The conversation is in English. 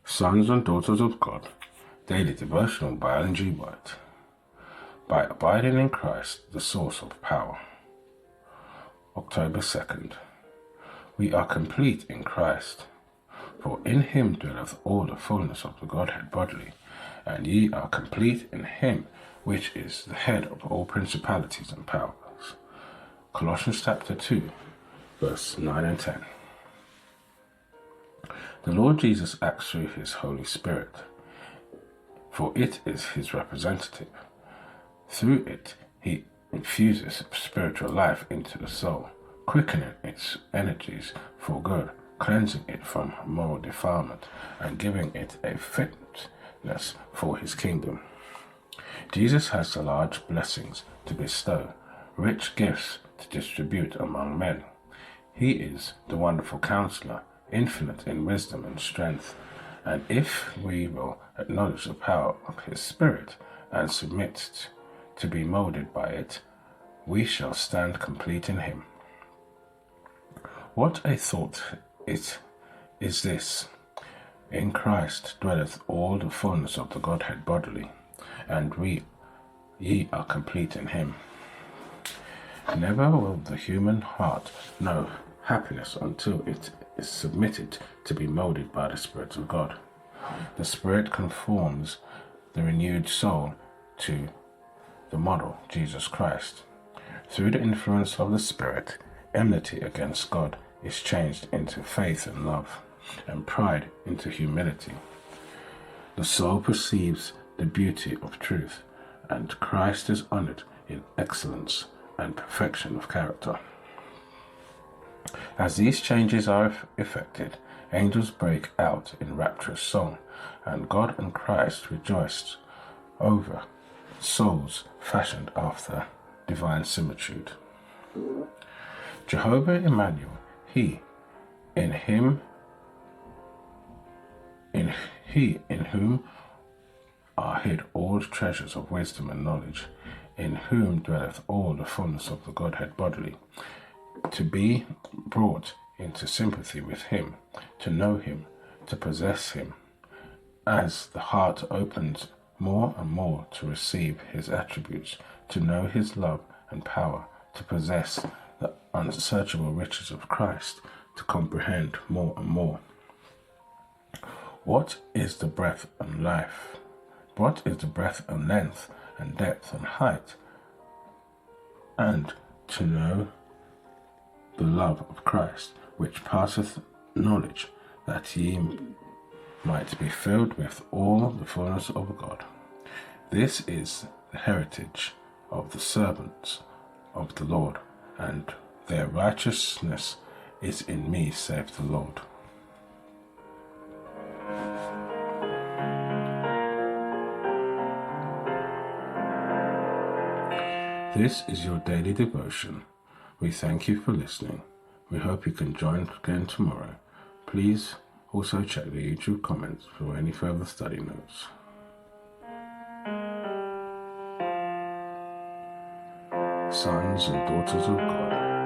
Sons and Daughters of God, Daily Devotional by Ellen G. White. By abiding in Christ, the source of power. October 2nd. We are complete in Christ, for in him dwelleth all the fulness of the Godhead bodily, and ye are complete in him, which is the head of all principalities and powers. Colossians chapter 2, verse 9 and 10. The Lord Jesus acts through his Holy Spirit, for it is his representative. Through it, he infuses spiritual life into the soul, quickening its energies for good, cleansing it from moral defilement, and giving it a fitness for his kingdom. Jesus has the large blessings to bestow, rich gifts to distribute among men. He is the wonderful counselor, infinite in wisdom and strength, and if we will acknowledge the power of his Spirit and submit to be moulded by it, we shall stand complete in him. What a thought it is this! In Christ dwelleth all the fulness of the Godhead bodily, and ye are complete in him. Never will the human heart know happiness until it is submitted to be moulded by the Spirit of God. The Spirit conforms the renewed soul to the model, Jesus Christ. Through the influence of the Spirit, enmity against God is changed into faith and love, and pride into humility. The soul perceives the beauty of truth, and Christ is honored in excellence and perfection of character. As these changes are effected, angels break out in rapturous song, and God and Christ rejoice over souls fashioned after divine similitude. Jehovah Emmanuel, he in whom are hid all treasures of wisdom and knowledge, in whom dwelleth all the fulness of the Godhead bodily, to be brought into sympathy with him, to know him, to possess him, as the heart opens more and more to receive his attributes, to know his love and power, to possess the unsearchable riches of Christ, to comprehend more and more. What is the breadth and life? What is the breadth and length and depth and height? And to know the love of Christ, which passeth knowledge, that ye might be filled with all the fullness of God. This is the heritage of the servants of the Lord, and their righteousness is in me, saith the Lord. This is your daily devotion. We thank you for listening. We hope you can join again tomorrow. Please also check the YouTube comments for any further study notes. Sons and Daughters of God.